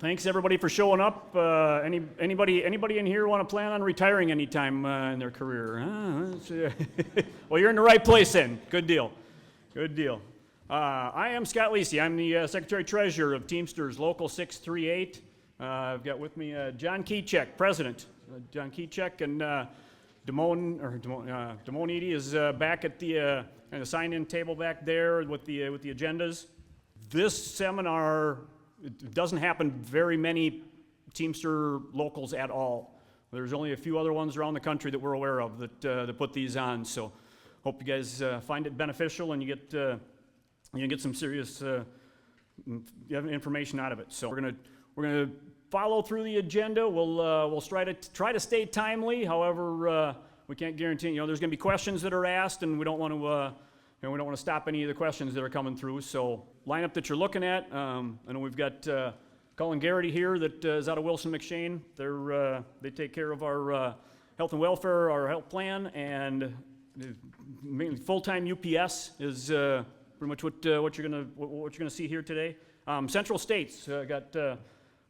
thanks everybody for showing up. Anybody in here want to plan on retiring anytime in their career? Well, you're in the right place then. Good deal. Good deal. I am Scott Lisi. I'm the Secretary-Treasurer of Teamsters Local 638. I've got with me John Keycheck, President. John Keycheck and Damone Eady is back at the sign-in table back there with the agendas. This seminar, it doesn't happen very many Teamster locals at all. There's only a few other ones around the country that we're aware of that put these on. So hope you guys find it beneficial and you get some serious information out of it. So we're gonna follow through the agenda. We'll try to stay timely. However, we can't guarantee. There's going to be questions that are asked, and we don't want to stop any of the questions that are coming through. So lineup that you're looking at. I know we've got Cullen Garrity here that is out of Wilson-McShane. They take care of our health and welfare, our health plan, and mainly full-time UPS is pretty much what you're gonna see here today. Central States got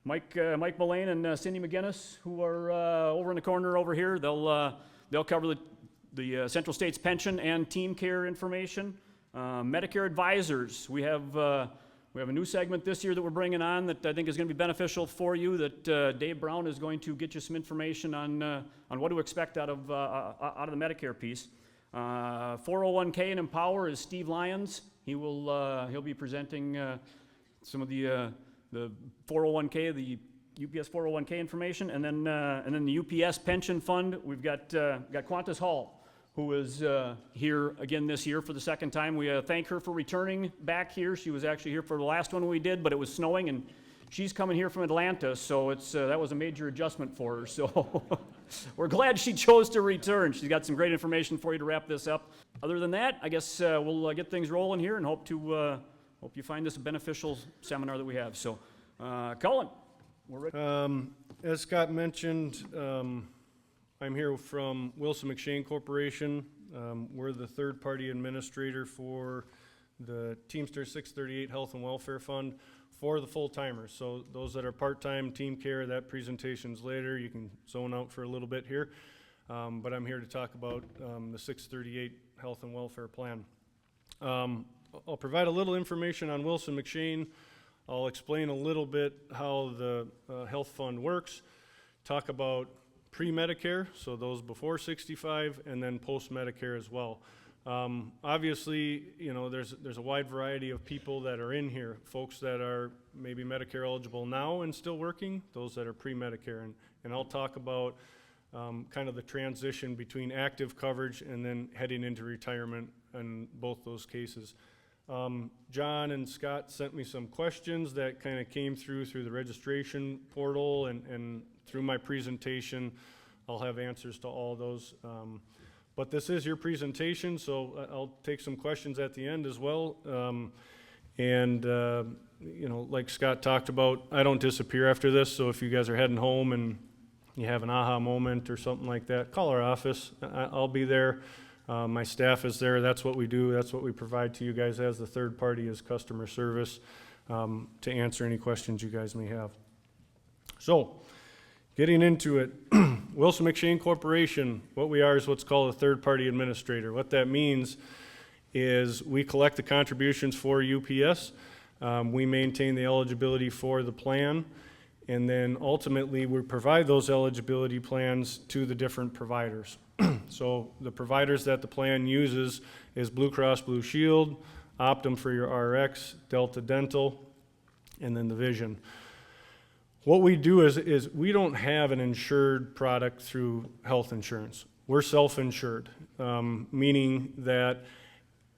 Mike Mullane and Cindy McGinnis, who are over in the corner over here. They'll cover the Central States pension and team care information. Medicare advisors. We have a new segment this year that we're bringing on that I think is going to be beneficial for you. That Dave Brown is going to get you some information on what to expect out of the Medicare piece. 401k and Empower is Steve Lyons. He'll be presenting some of the 401k, the UPS 401k information, and then the UPS pension fund. We've got Qantas Hall, who is here again this year for the second time. We thank her for returning back here. She was actually here for the last one we did, but it was snowing, and she's coming here from Atlanta, so that was a major adjustment for her. So we're glad she chose to return. She's got some great information for you to wrap this up. Other than that, I guess we'll get things rolling here and hope you find this a beneficial seminar that we have. So, Cullen, we're ready. As Scott mentioned, I'm here from Wilson-McShane Corporation. We're the third-party administrator for the Teamsters 638 Health and Welfare Fund for the full-timers. So those that are part-time, team care, that presentation's later. You can zone out for a little bit here. But I'm here to talk about the 638 Health and Welfare Plan. I'll provide a little information on Wilson-McShane. I'll explain a little bit how the health fund works, talk about pre-Medicare, so those before 65, and then post-Medicare as well. Obviously, there's a wide variety of people that are in here, folks that are maybe Medicare eligible now and still working, those that are pre-Medicare, and I'll talk about kind of the transition between active coverage and then heading into retirement in both those cases. John and Scott sent me some questions that kind of came through the registration portal, and through my presentation I'll have answers to all those. But this is your presentation, so I'll take some questions at the end as well. Like Scott talked about, I don't disappear after this, so if you guys are heading home and you have an aha moment or something like that, call our office. I'll be there. My staff is there. That's what we do. That's what we provide to you guys as the third party, as customer service, to answer any questions you guys may have. So, getting into it, Wilson-McShane Corporation, what we are is what's called a third party administrator. What that means is we collect the contributions for UPS. We maintain the eligibility for the plan. And then ultimately we provide those eligibility plans to the different providers. So the providers that the plan uses is Blue Cross Blue Shield, Optum for your RX, Delta Dental, and then the Vision. What we do is we don't have an insured product through health insurance. We're self-insured, meaning that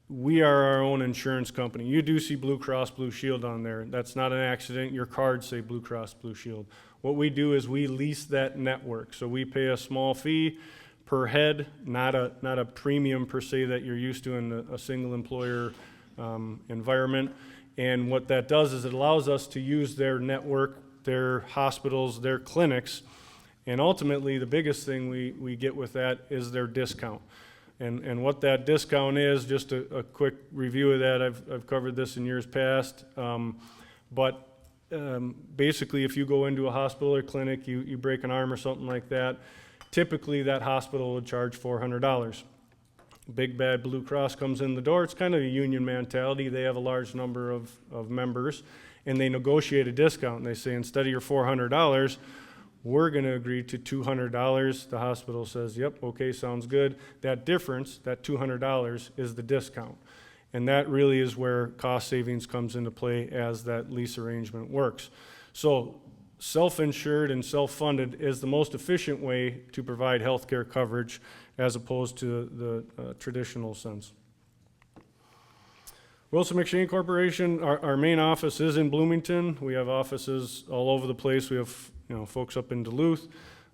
we are our own insurance company. You do see Blue Cross Blue Shield on there. That's not an accident. Your cards say Blue Cross Blue Shield. What we do is we lease that network. So we pay a small fee per head, not a premium per se that you're used to in a single employer environment. And what that does is it allows us to use their network, their hospitals, their clinics, and ultimately the biggest thing we get with that is their discount. And what that discount is, just a quick review of that, I've covered this in years past, but basically, if you go into a hospital or clinic, you break an arm or something like that, typically that hospital would charge $400. Big Bad Blue Cross comes in the door. It's kind of a union mentality. They have a large number of members, and they negotiate a discount. And they say, instead of your $400, we're going to agree to $200. The hospital says, yep, okay, sounds good. That difference, that $200, is the discount. And that really is where cost savings comes into play as that lease arrangement works. So self-insured and self-funded is the most efficient way to provide health care coverage as opposed to the traditional sense. Wilson-McShane Corporation, our main office is in Bloomington. We have offices all over the place. We have folks up in Duluth,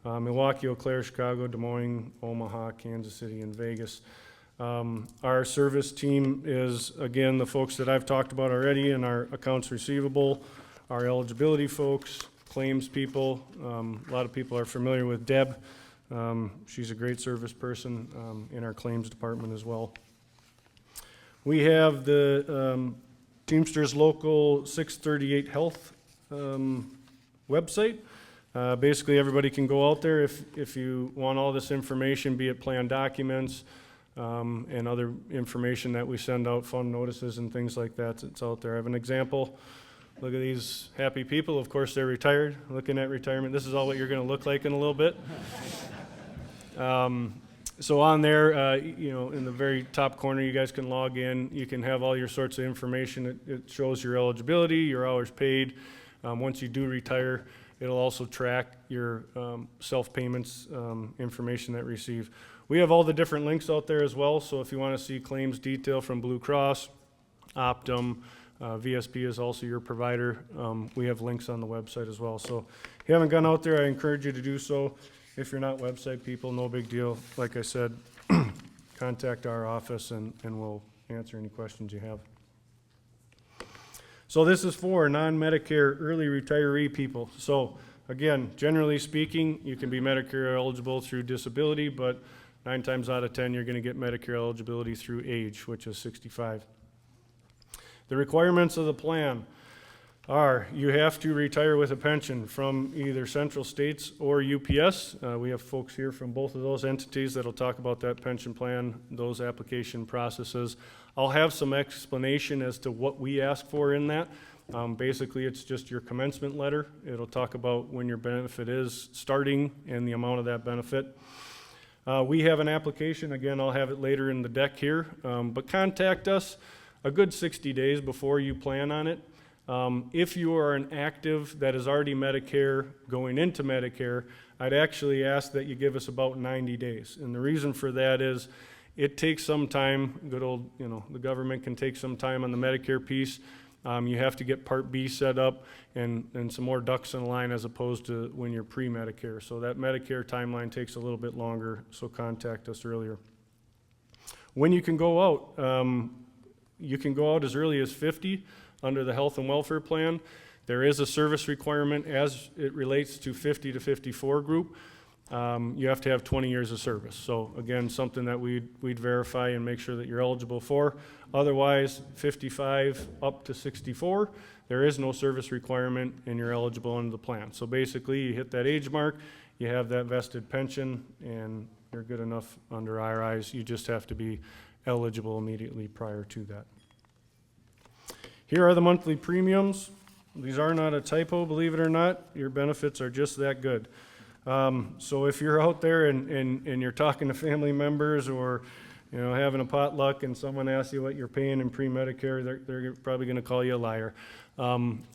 Milwaukee, Eau Claire, Chicago, Des Moines, Omaha, Kansas City, and Vegas. Our service team is, again, the folks that I've talked about already, and our accounts receivable, our eligibility folks, claims people. A lot of people are familiar with Deb. She's a great service person in our claims department as well. We have the Teamsters Local 638 Health website. Basically, everybody can go out there if you want all this information, be it plan documents and other information that we send out, fund notices and things like that. It's out there. I have an example. Look at these happy people. Of course, they're retired, looking at retirement. This is all what you're going to look like in a little bit. So on there, in the very top corner, you guys can log in. You can have all your sorts of information. It shows your eligibility, your hours paid. Once you do retire, it'll also track your self-payments information that receive. We have all the different links out there as well. So if you want to see claims detail from Blue Cross, Optum, VSP is also your provider. We have links on the website as well. So if you haven't gone out there, I encourage you to do so. If you're not website people, no big deal. Like I said, contact our office and we'll answer any questions you have. So this is for non-Medicare early retiree people. So again, generally speaking, you can be Medicare eligible through disability, but 9 times out of 10, you're going to get Medicare eligibility through age, which is 65. The requirements of the plan are you have to retire with a pension from either Central States or UPS. We have folks here from both of those entities that'll talk about that pension plan, those application processes. I'll have some explanation as to what we ask for in that. Basically, it's just your commencement letter. It'll talk about when your benefit is starting and the amount of that benefit. We have an application. Again, I'll have it later in the deck here. But contact us a good 60 days before you plan on it. If you are an active that is already Medicare going into Medicare, I'd actually ask that you give us about 90 days. And the reason for that is it takes some time. Good old, the government can take some time on the Medicare piece. You have to get Part B set up and some more ducks in a line as opposed to when you're pre-Medicare. So that Medicare timeline takes a little bit longer, so contact us earlier. When you can go out as early as 50 under the health and welfare plan. There is a service requirement as it relates to 50 to 54 group. You have to have 20 years of service. So again, something that we'd verify and make sure that you're eligible for. Otherwise, 55 up to 64, there is no service requirement and you're eligible under the plan. So basically, you hit that age mark, you have that vested pension, and you're good enough under our eyes. You just have to be eligible immediately prior to that. Here are the monthly premiums. These are not a typo, believe it or not. Your benefits are just that good. So if you're out there and you're talking to family members or having a potluck and someone asks you what you're paying in pre-Medicare, they're probably going to call you a liar.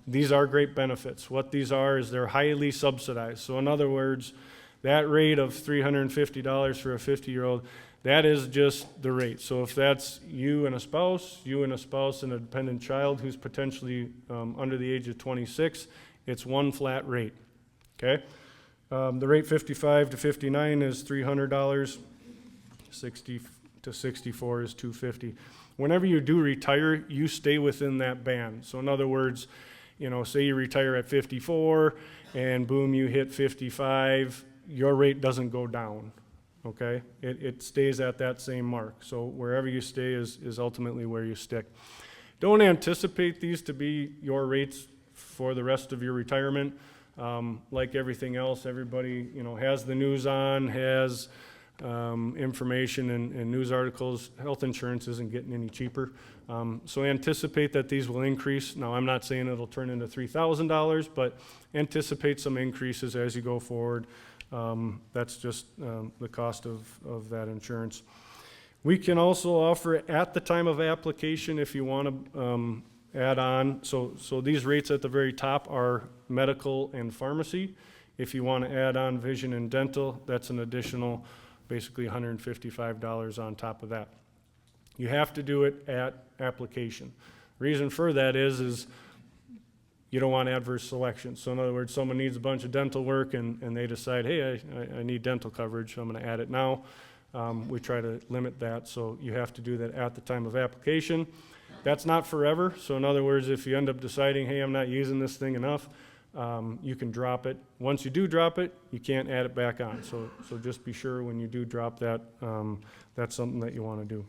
These are great benefits. What these are is they're highly subsidized. So in other words, that rate of $350 for a 50-year-old, that is just the rate. So if that's you and a spouse and a dependent child who's potentially under the age of 26, it's one flat rate, okay? The rate 55 to 59 is $300, 60 to 64 is $250. Whenever you do retire, you stay within that band. So in other words, say you retire at 54 and boom, you hit 55, your rate doesn't go down. Okay, it stays at that same mark. So wherever you stay is ultimately where you stick. Don't anticipate these to be your rates for the rest of your retirement. Like everything else, everybody, has the news on, has information and news articles. Health insurance isn't getting any cheaper. So anticipate that these will increase. Now, I'm not saying it'll turn into $3,000, but anticipate some increases as you go forward. That's just the cost of that insurance. We can also offer it at the time of application if you want to add on. So these rates at the very top are medical and pharmacy. If you want to add on vision and dental, that's an additional basically $155 on top of that. You have to do it at application. Reason for that is you don't want adverse selection. So in other words, someone needs a bunch of dental work and they decide, hey, I need dental coverage, so I'm going to add it now. We try to limit that, so you have to do that at the time of application. That's not forever. So in other words, if you end up deciding, hey, I'm not using this thing enough, you can drop it. Once you do drop it, you can't add it back on. So just be sure when you do drop that, that's something that you want to do.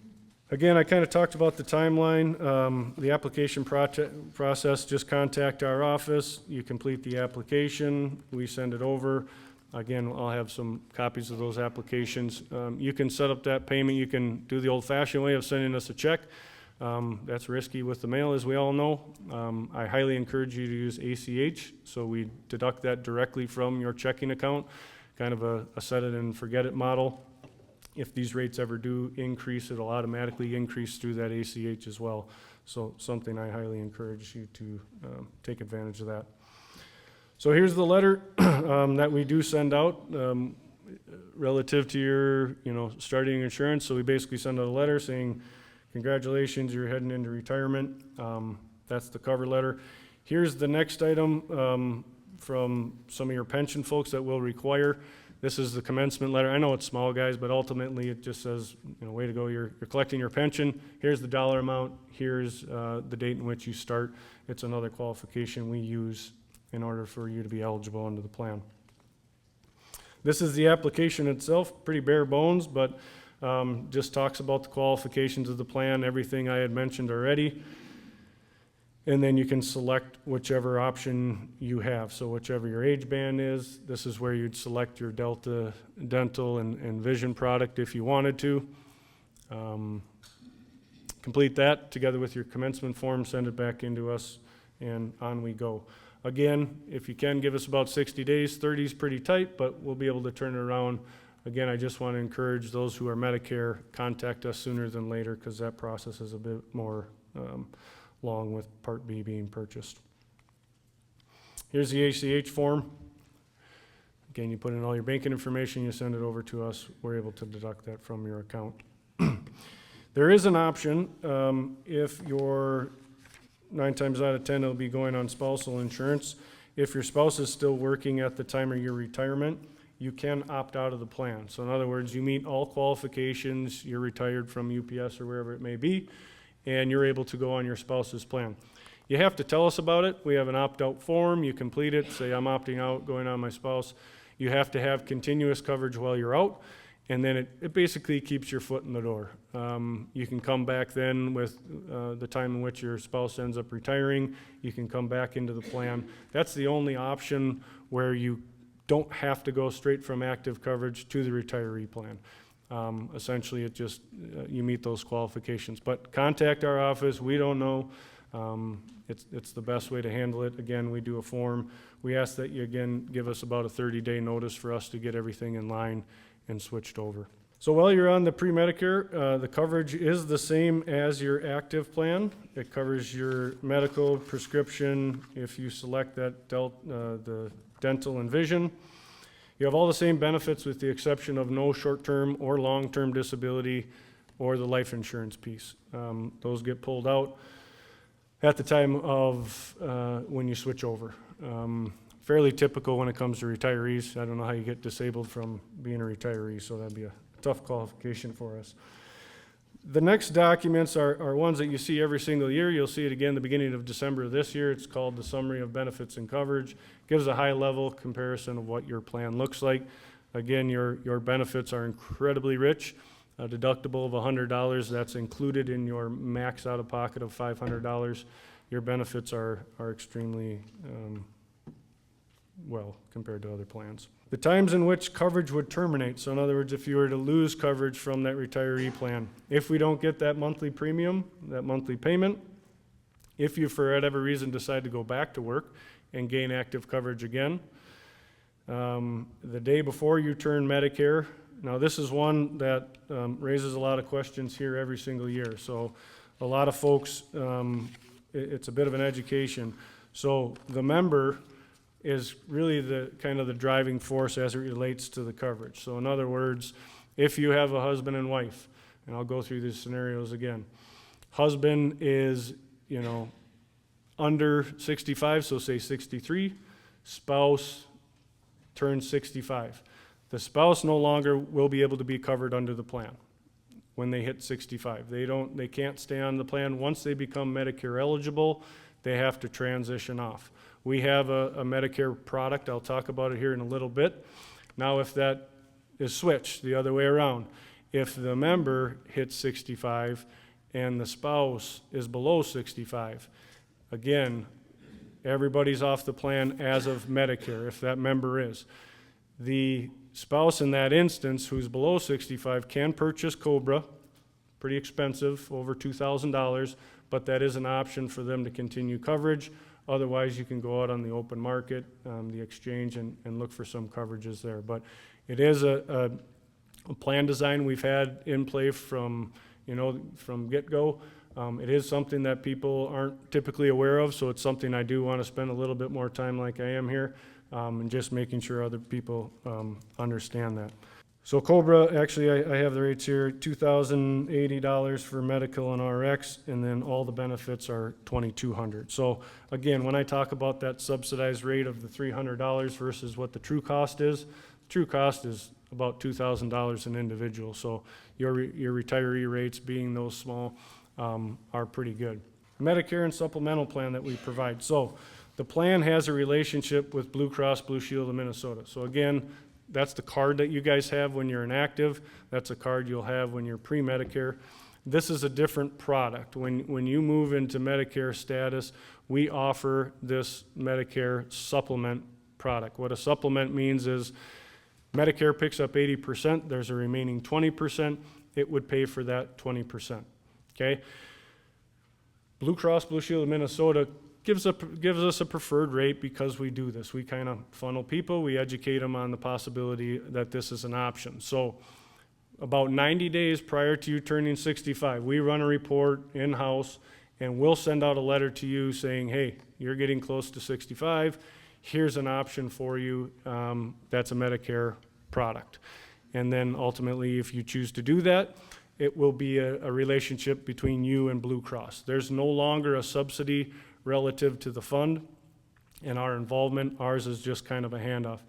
Again, I kind of talked about the timeline. The application process, just contact our office. You complete the application. We send it over. Again, I'll have some copies of those applications. You can set up that payment. You can do the old-fashioned way of sending us a check. That's risky with the mail, as we all know. I highly encourage you to use ACH, so we deduct that directly from your checking account, kind of a set-it-and-forget-it model. If these rates ever do increase, it'll automatically increase through that ACH as well. So something I highly encourage you to take advantage of that. So here's the letter that we do send out relative to your, starting insurance. So we basically send out a letter saying, congratulations, you're heading into retirement. That's the cover letter. Here's the next item from some of your pension folks that will require. This is the commencement letter. I know it's small, guys, but ultimately it just says, way to go, you're collecting your pension. Here's the dollar amount. Here's the date in which you start. It's another qualification we use in order for you to be eligible under the plan. This is the application itself, pretty bare bones, but just talks about the qualifications of the plan, everything I had mentioned already. And then you can select whichever option you have. So whichever your age band is, this is where you'd select your Delta dental and vision product if you wanted to. Complete that together with your commencement form, send it back into us, and on we go. Again, if you can, give us about 60 days. 30 is pretty tight, but we'll be able to turn it around. Again, I just want to encourage those who are Medicare, contact us sooner than later, because that process is a bit more long with Part B being purchased. Here's the ACH form. Again, you put in all your banking information, you send it over to us. We're able to deduct that from your account. There is an option if you're 9 times out of 10, it'll be going on spousal insurance. If your spouse is still working at the time of your retirement, you can opt out of the plan. So in other words, you meet all qualifications, you're retired from UPS or wherever it may be, and you're able to go on your spouse's plan. You have to tell us about it. We have an opt-out form. You complete it, say I'm opting out, going on my spouse. You have to have continuous coverage while you're out, and then it basically keeps your foot in the door. You can come back then with the time in which your spouse ends up retiring. You can come back into the plan. That's the only option where you don't have to go straight from active coverage to the retiree plan. Essentially, it just, you meet those qualifications. But contact our office. We don't know. It's the best way to handle it. Again, we do a form. We ask that you, again, give us about a 30-day notice for us to get everything in line and switched over. So while you're on the pre-Medicare, the coverage is the same as your active plan. It covers your medical, prescription, if you select that the dental and vision. You have all the same benefits with the exception of no short-term or long-term disability or the life insurance piece. Those get pulled out at the time of when you switch over. Fairly typical when it comes to retirees. I don't know how you get disabled from being a retiree, so that'd be a tough qualification for us. The next documents are ones that you see every single year. You'll see it again the beginning of December of this year. It's called the Summary of Benefits and Coverage. Gives a high-level comparison of what your plan looks like. Again, your benefits are incredibly rich. A deductible of $100, that's included in your max out-of-pocket of $500. your benefits are extremely well compared to other plans. The times in which coverage would terminate, so in other words, if you were to lose coverage from that retiree plan, if we don't get that monthly premium, that monthly payment, if you for whatever reason decide to go back to work and gain active coverage again, the day before you turn Medicare, now this is one that raises a lot of questions here every single year. So a lot of folks, it's a bit of an education. So the member is really the kind of the driving force as it relates to the coverage. So in other words, if you have a husband and wife, and I'll go through these scenarios again. Husband is, under 65, so say 63. Spouse turns 65. The spouse no longer will be able to be covered under the plan when they hit 65. They can't stay on the plan. Once they become Medicare eligible, they have to transition off. We have a Medicare product. I'll talk about it here in a little bit. Now, if that is switched the other way around, if the member hits 65 and the spouse is below 65, again, everybody's off the plan as of Medicare, if that member is. The spouse in that instance who's below 65 can purchase COBRA, pretty expensive, over $2,000, but that is an option for them to continue coverage. Otherwise, you can go out on the open market, the exchange, and look for some coverages there. But it is a plan design we've had in play from get-go. It is something that people aren't typically aware of, so it's something I do want to spend a little bit more time like I am here, and just making sure other people understand that. So COBRA, actually I have the rates here, $2,080 for medical and RX, and then all the benefits are $2,200. So again, when I talk about that subsidized rate of the $300 versus what the true cost is about $2,000 an individual. So your retiree rates, being those small, are pretty good. Medicare and supplemental plan that we provide. So the plan has a relationship with Blue Cross Blue Shield of Minnesota. So again, that's the card that you guys have when you're inactive. That's a card you'll have when you're pre-Medicare. This is a different product. When you move into Medicare status, we offer this Medicare supplement product. What a supplement means is Medicare picks up 80%, there's a remaining 20%, it would pay for that 20%, okay? Blue Cross Blue Shield of Minnesota gives us a preferred rate because we do this. We kind of funnel people, we educate them on the possibility that this is an option. So about 90 days prior to you turning 65, we run a report in-house and we'll send out a letter to you saying, hey, you're getting close to 65, here's an option for you, that's a Medicare product. And then ultimately, if you choose to do that, it will be a relationship between you and Blue Cross. There's no longer a subsidy relative to the fund and our involvement. Ours is just kind of a handoff.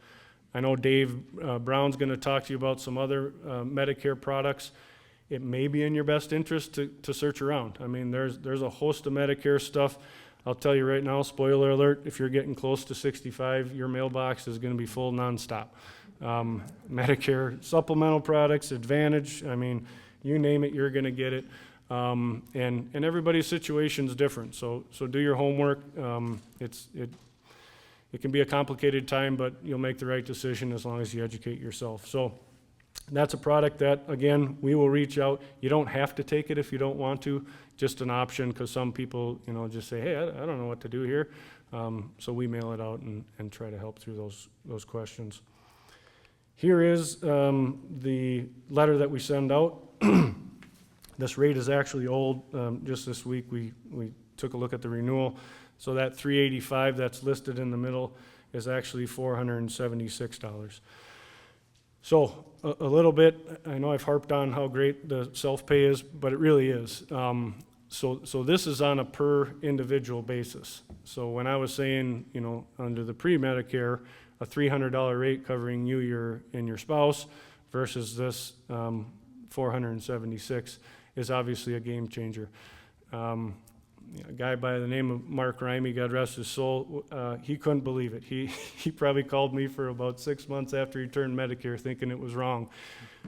I know Dave Brown's going to talk to you about some other Medicare products. It may be in your best interest to search around. I mean, there's a host of Medicare stuff. I'll tell you right now, spoiler alert, if you're getting close to 65, your mailbox is going to be full nonstop. Medicare supplemental products, Advantage, I mean, you name it, you're going to get it. And everybody's situation is different, so do your homework. It can be a complicated time, but you'll make the right decision as long as you educate yourself. So that's a product that, again, we will reach out. You don't have to take it if you don't want to, just an option, because some people, just say, hey, I don't know what to do here. So we mail it out and try to help through those questions. Here is the letter that we send out. This rate is actually old. Just this week we took a look at the renewal. So that $385 that's listed in the middle is actually $476. So a little bit, I know I've harped on how great the self-pay is, but it really is. So this is on a per individual basis. So when I was saying, under the pre-Medicare, a $300 rate covering you and your spouse versus this $476 is obviously a game changer. A guy by the name of Mark Rimey, God rest his soul, he couldn't believe it. He probably called me for about 6 months after he turned Medicare thinking it was wrong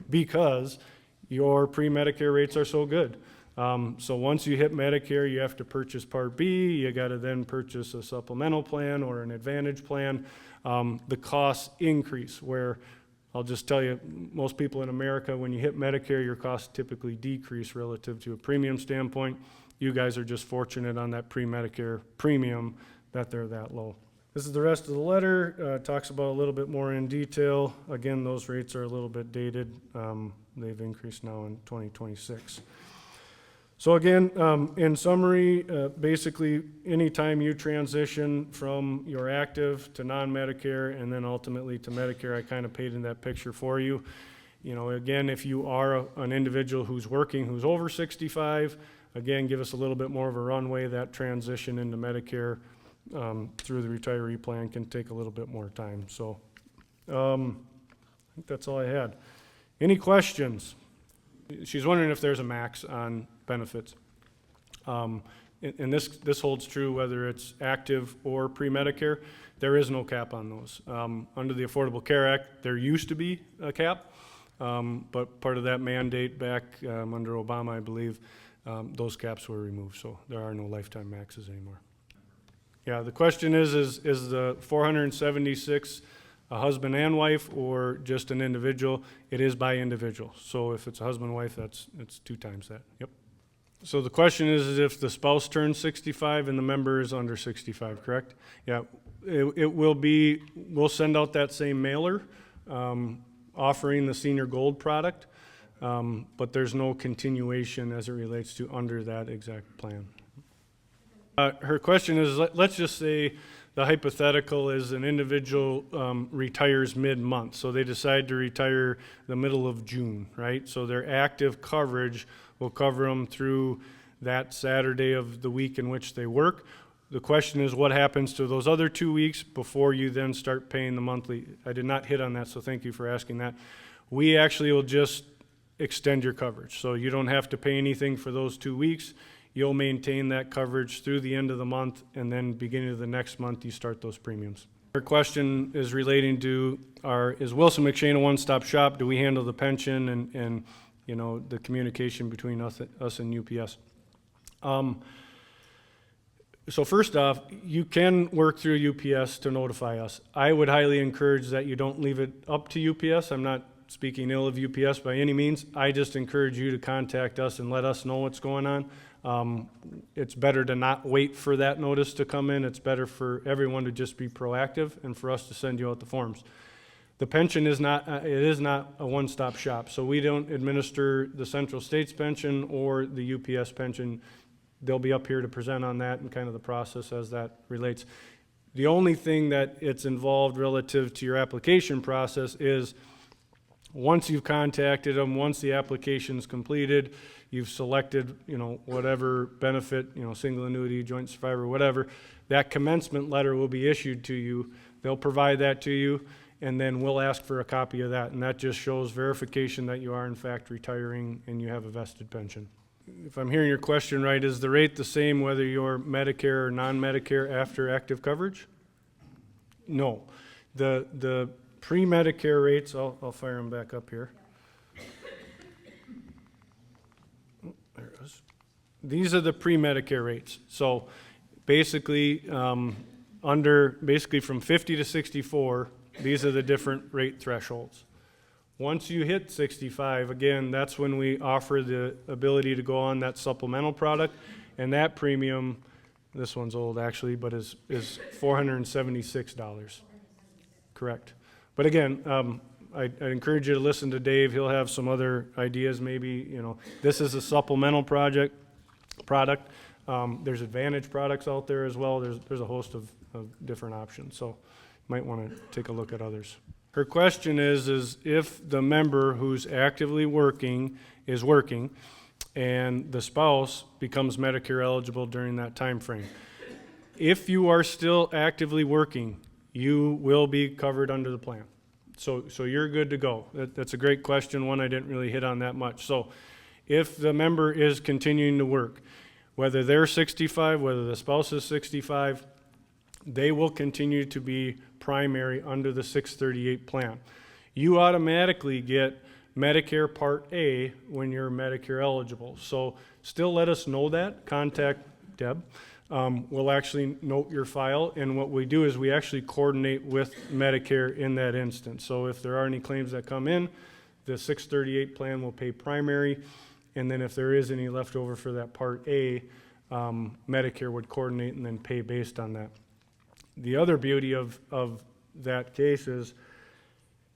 because your pre-Medicare rates are so good. So once you hit Medicare, you have to purchase Part B. You got to then purchase a supplemental plan or an Advantage plan. The costs increase, where I'll just tell you, most people in America, when you hit Medicare, your costs typically decrease relative to a premium standpoint. You guys are just fortunate on that pre-Medicare premium that they're that low. This is the rest of the letter. Talks about a little bit more in detail. Again, those rates are a little bit dated. They've increased now in 2026. So again, in summary, basically, anytime you transition from your active to non-Medicare and then ultimately to Medicare, I kind of painted that picture for you. You know, again, if you are an individual who's working, who's over 65, again, give us a little bit more of a runway. That transition into Medicare through the retiree plan can take a little bit more time. So I think that's all I had. Any questions? She's wondering if there's a max on benefits. And this holds true whether it's active or pre-Medicare. There is no cap on those. Under the Affordable Care Act, there used to be a cap, but part of that mandate back under Obama, I believe, those caps were removed, so there are no lifetime maxes anymore. Yeah, the question is the 476 a husband and wife or just an individual? It is by individual. So if it's a husband and wife, it's 2 times that. Yep. So the question is if the spouse turns 65 and the member is under 65, correct? Yeah, it will be, we'll send out that same mailer offering the Senior Gold product, but there's no continuation as it relates to under that exact plan. Her question is, let's just say the hypothetical is an individual retires mid-month. So they decide to retire the middle of June, right? So their active coverage will cover them through that Saturday of the week in which they work. The question is what happens to those other 2 weeks before you then start paying the monthly? I did not hit on that, so thank you for asking that. We actually will just extend your coverage. So you don't have to pay anything for those 2 weeks. You'll maintain that coverage through the end of the month, and then beginning of the next month, you start those premiums. Her question is relating to is Wilson-McShane a one-stop shop? Do we handle the pension and you know, the communication between us and UPS? So first off, you can work through UPS to notify us. I would highly encourage that you don't leave it up to UPS. I'm not speaking ill of UPS by any means. I just encourage you to contact us and let us know what's going on. It's better to not wait for that notice to come in. It's better for everyone to just be proactive and for us to send you out the forms. The pension is not a one-stop shop. So we don't administer the Central States pension or the UPS pension. They'll be up here to present on that and kind of the process as that relates. The only thing that it's involved relative to your application process is once you've contacted them, once the application's completed, you've selected, you know, whatever benefit, you know, single annuity, joint survivor, whatever, that commencement letter will be issued to you. They'll provide that to you, and then we'll ask for a copy of that, and that just shows verification that you are in fact retiring and you have a vested pension. If I'm hearing your question right, is the rate the same whether you're Medicare or non-Medicare after active coverage? No. The pre-Medicare rates, I'll fire them back up here. There it is. These are the pre-Medicare rates. So basically, basically from 50 to 64, these are the different rate thresholds. Once you hit 65, again, that's when we offer the ability to go on that supplemental product, and that premium, this one's old actually, but is $476. Correct. But again, I encourage you to listen to Dave. He'll have some other ideas. Maybe, you know, this is a supplemental product. There's Advantage products out there as well. There's a host of different options. So you might want to take a look at others. Her question is if the member who's actively working is working and the spouse becomes Medicare eligible during that time frame. If you are still actively working, you will be covered under the plan. So you're good to go. That's a great question, one I didn't really hit on that much. So if the member is continuing to work, whether they're 65, whether the spouse is 65, they will continue to be primary under the 638 plan. You automatically get Medicare Part A when you're Medicare eligible. So still let us know that. Contact Deb. We'll actually note your file, and what we do is we actually coordinate with Medicare in that instance. So if there are any claims that come in, the 638 plan will pay primary, and then if there is any left over for that Part A, Medicare would coordinate and then pay based on that. The other beauty of that case is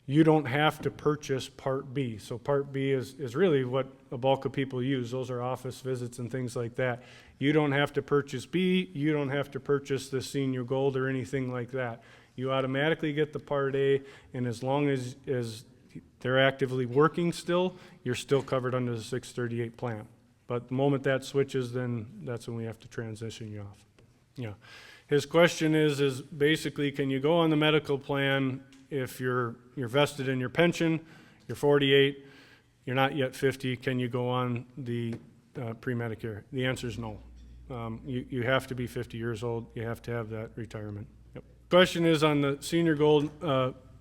you don't have to purchase Part B. So Part B is really what a bulk of people use. Those are office visits and things like that. You don't have to purchase B. You don't have to purchase the Senior Gold or anything like that. You automatically get the Part A, and as long as they're actively working still, you're still covered under the 638 plan. But the moment that switches, then that's when we have to transition you off. Yeah. His question is basically, can you go on the medical plan if you're vested in your pension, you're 48, you're not yet 50, can you go on the pre-Medicare? The answer is no. You have to be 50 years old. You have to have that retirement. Yep. Question is on the Senior Gold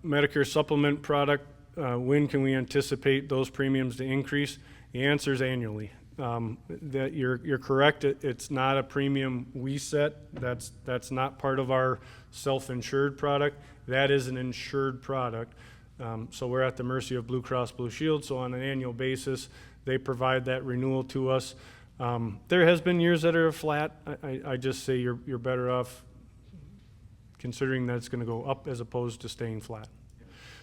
Medicare supplement product, when can we anticipate those premiums to increase? The answer is annually. That you're correct. It's not a premium we set. That's not part of our self-insured product. That is an insured product. So we're at the mercy of Blue Cross Blue Shield. So on an annual basis, they provide that renewal to us. There has been years that are flat. I just say you're better off considering that it's going to go up as opposed to staying flat.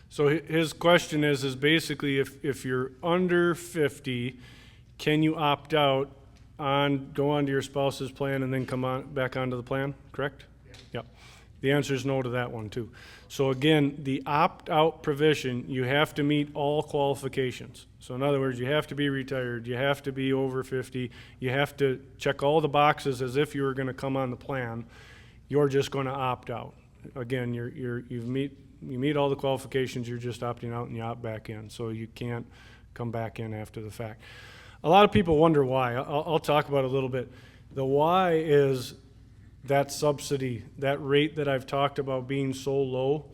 So his question is basically if you're under 50. Can you opt out go onto your spouse's plan and then come back onto the plan, correct? Yeah. Yep. The answer is no to that one too. So again, the opt-out provision, you have to meet all qualifications. So in other words, you have to be retired, you have to be over 50, you have to check all the boxes as if you were going to come on the plan. You're just going to opt out. Again, you meet all the qualifications, you're just opting out and you opt back in. So you can't come back in after the fact. A lot of people wonder why. I'll talk about it a little bit. The why is that subsidy, that rate that I've talked about being so low,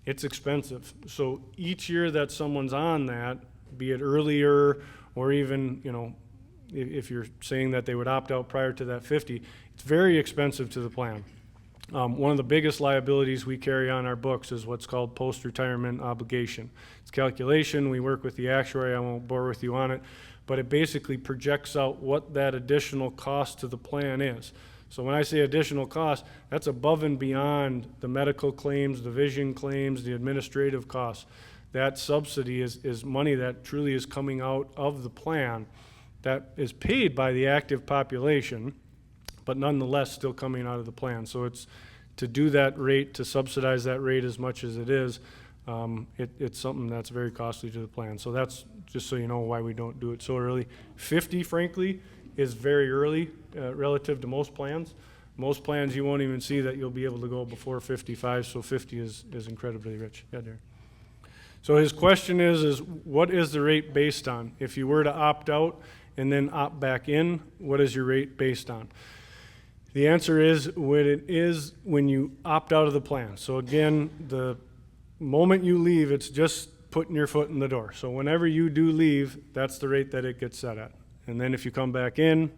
it's expensive. So each year that someone's on that, be it earlier or even, if you're saying that they would opt out prior to that 50, it's very expensive to the plan. One of the biggest liabilities we carry on our books is what's called post-retirement obligation. It's calculation. We work with the actuary. I won't bore with you on it. But it basically projects out what that additional cost to the plan is. So when I say additional cost, that's above and beyond the medical claims, the vision claims, the administrative costs. That subsidy is money that truly is coming out of the plan that is paid by the active population, but nonetheless still coming out of the plan. So it's to do that rate, to subsidize that rate as much as it is, it's something that's very costly to the plan. So that's just so you know why we don't do it so early. 50, frankly, is very early relative to most plans. Most plans you won't even see that you'll be able to go before 55, so 50 is incredibly rich. Yeah, Darren. So his question is what is the rate based on? If you were to opt out and then opt back in, what is your rate based on? The answer is what it is when you opt out of the plan. So again, the moment you leave, it's just putting your foot in the door. So whenever you do leave, that's the rate that it gets set at. And then if you come back in,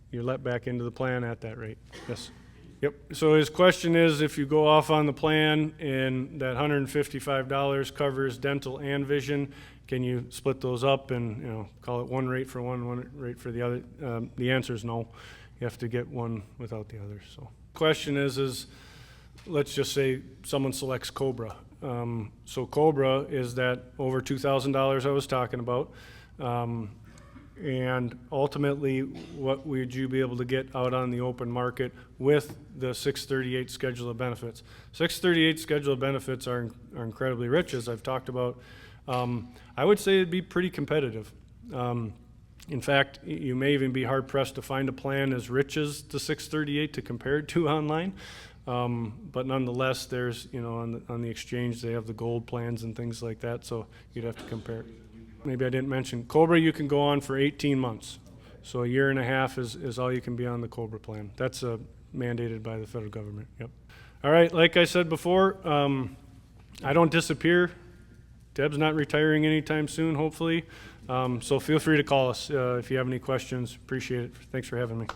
you're let back into the plan at that rate. Yes. Yep. So his question is, if you go off on the plan and that $155 covers dental and vision, can you split those up and call it one rate for one rate for the other? The answer is no. You have to get one without the other. So question is let's just say someone selects Cobra. So Cobra is that over $2,000 I was talking about. And ultimately, what would you be able to get out on the open market with the 638 schedule of benefits? 638 schedule of benefits are incredibly rich, as I've talked about. I would say it'd be pretty competitive. In fact, you may even be hard-pressed to find a plan as rich as the 638 to compare it to online. But nonetheless, there's, on the exchange, they have the gold plans and things like that, so you'd have to compare it. Maybe I didn't mention, Cobra you can go on for 18 months. So a year and a half is all you can be on the Cobra plan. That's mandated by the federal government. Yep. All right, like I said before, I don't disappear Deb's not retiring anytime soon, hopefully. So feel free to call us if you have any questions. Appreciate it. Thanks for having me.